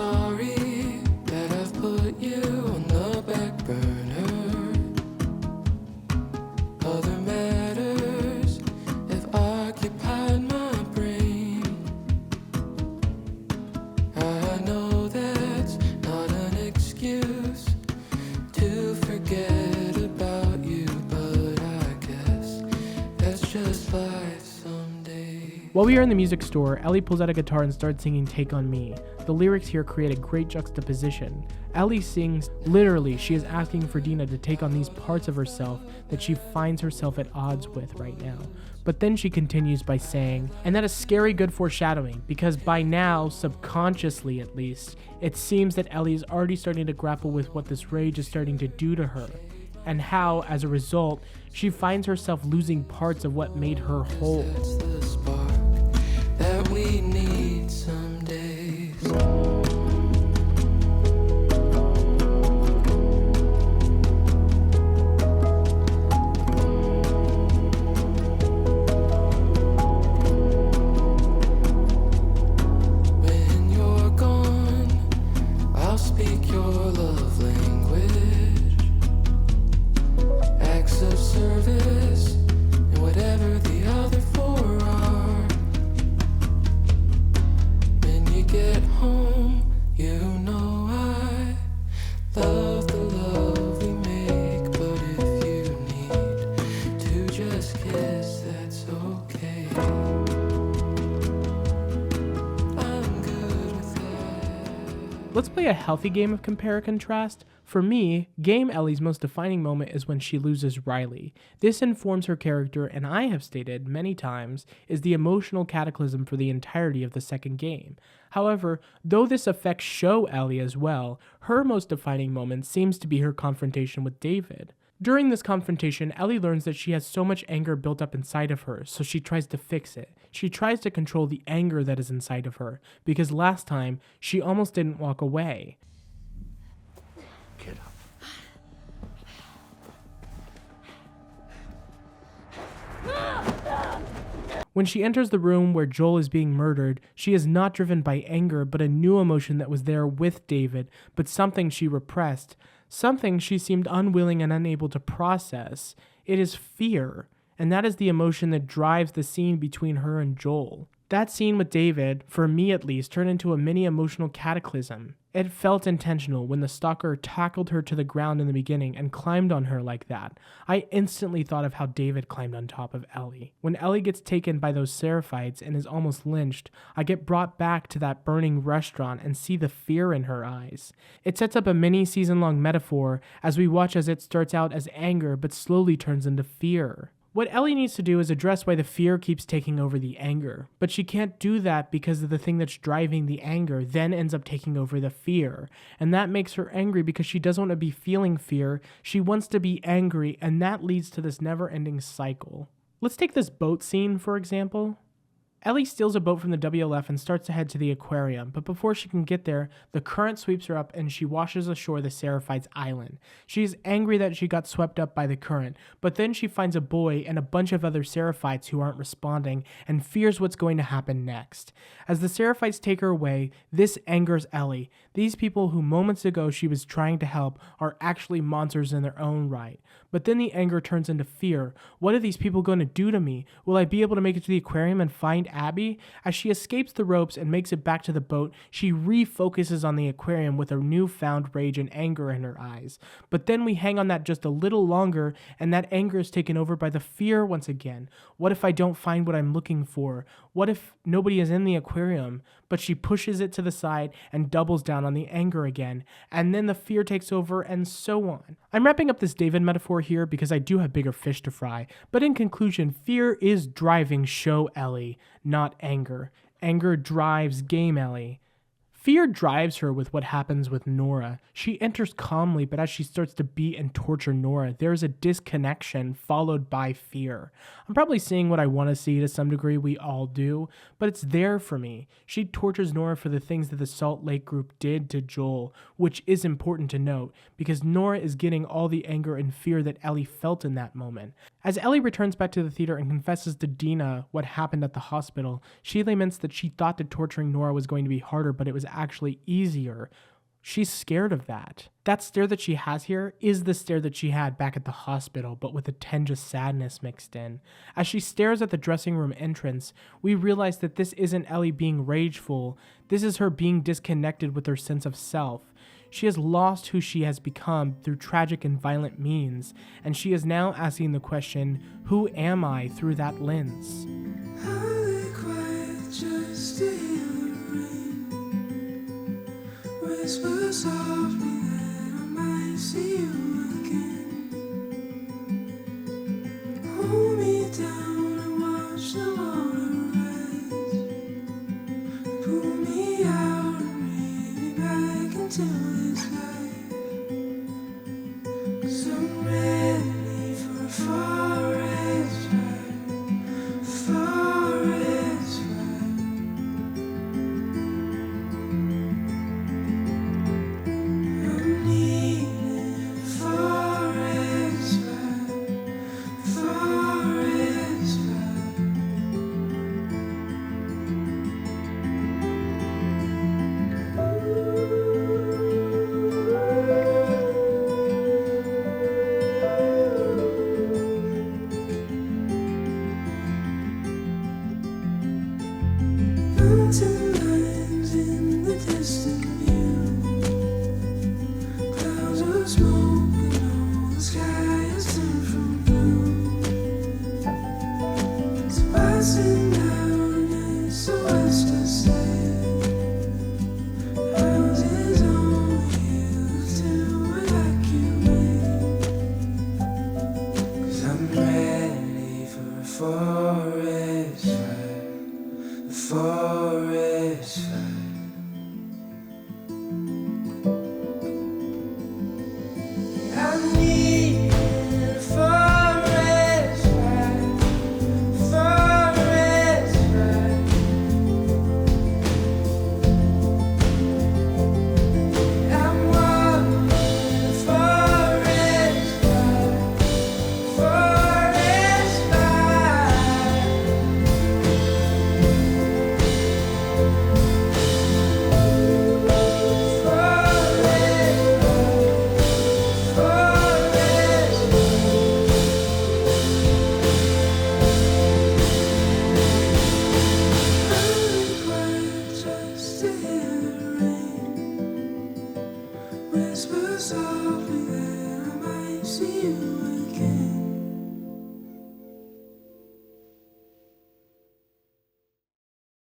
sorry that I've put you on the back burner. Other matters have occupied my brain. I know that's not an excuse to forget about you, but I guess that's just life some days. While we are in the music store, Ellie pulls out a guitar and starts singing Take On Me. The lyrics here create a great juxtaposition. Ellie sings, literally, she is asking for Dina to take on these parts of herself that she finds herself at odds with right now. But then she continues by saying, and that is scary good foreshadowing, because by now, subconsciously at least, it seems that Ellie is already starting to grapple with what this rage is starting to do to her, and how, as a result, she finds herself losing parts of what made her whole. That's the spark that we need some days. When you're gone, I'll speak your love language. Acts of service and whatever the other four are. When you get home, you know I love the love we make. But if you need to just kiss, that's okay. I'm good with that. Let's play a healthy game of compare and contrast. For me, Game Ellie's most defining moment is when she loses Riley. This informs her character, and I have stated many times, is the emotional cataclysm for the entirety of the second game. However, though this affects show Ellie as well, her most defining moment seems to be her confrontation with David. During this confrontation, Ellie learns that she has so much anger built up inside of her, so she tries to fix it. She tries to control the anger that is inside of her, because last time, she almost didn't walk away. Get up. When she enters the room where Joel is being murdered, she is not driven by anger, but a new emotion that was there with David, but something she repressed, something she seemed unwilling and unable to process. It is fear, and that is the emotion that drives the scene between her and Joel. That scene with David, for me at least, turned into a mini emotional cataclysm. It felt intentional when the stalker tackled her to the ground in the beginning and climbed on her like that. I instantly thought of how David climbed on top of Ellie. When Ellie gets taken by those Seraphites and is almost lynched, I get brought back to that burning restaurant and see the fear in her eyes. It sets up a mini season-long metaphor as we watch as it starts out as anger but slowly turns into fear. What Ellie needs to do is address why the fear keeps taking over the anger, but she can't do that because of the thing that's driving the anger then ends up taking over the fear, and that makes her angry because she doesn't want to be feeling fear, she wants to be angry, and that leads to this never-ending cycle. Let's take this boat scene, for example. Ellie steals a boat from the WLF and starts to head to the aquarium, but before she can get there, the current sweeps her up and she washes ashore the Seraphites' island. She is angry that she got swept up by the current, but then she finds a boy and a bunch of other Seraphites who aren't responding and fears what's going to happen next. As the Seraphites take her away, this angers Ellie. These people who moments ago she was trying to help are actually monsters in their own right. But then the anger turns into fear. What are these people going to do to me? Will I be able to make it to the aquarium and find Abby? As she escapes the ropes and makes it back to the boat, she refocuses on the aquarium with a newfound rage and anger in her eyes. But then we hang on that just a little longer, and that anger is taken over by the fear once again. What if I don't find what I'm looking for? What if nobody is in the aquarium? But she pushes it to the side and doubles down on the anger again, and then the fear takes over, and so on. I'm wrapping up this David metaphor here because I do have bigger fish to fry, but in conclusion, fear is driving show Ellie, not anger. Anger drives game Ellie. Fear drives her with what happens with Nora. She enters calmly, but as she starts to beat and torture Nora, there is a disconnection followed by fear. I'm probably seeing what I want to see to some degree, we all do, but it's there for me. She tortures Nora for the things that the Salt Lake group did to Joel, which is important to note, because Nora is getting all the anger and fear that Ellie felt in that moment. As Ellie returns back to the theater and confesses to Dina what happened at the hospital, she laments that she thought that torturing Nora was going to be harder, but it was actually easier. She's scared of that. That stare that she has here is the stare that she had back at the hospital, but with a tinge of sadness mixed in. As she stares at the dressing room entrance, we realize that this isn't Ellie being rageful. This is her being disconnected with her sense of self. She has lost who she has become through tragic and violent means, and she is now asking the question, who am I, through that lens? Whisper softly that I might see you again. Hold me down and watch the water rise. Pull me out and bring me back into this life. 'Cause I'm ready for a forest fire, forest fire. I'm needing a forest fire, forest fire. Mountain lines in the distant view, clouds of smoke and all the sky has turned from blue. It's passing down, it's the west to say. Houses only used to evacuate. 'Cause I'm ready for a forest fire, a forest fire. I need a forest fire, forest fire. I'm wanting a forest fire, forest fire. Whisper softly that I might see you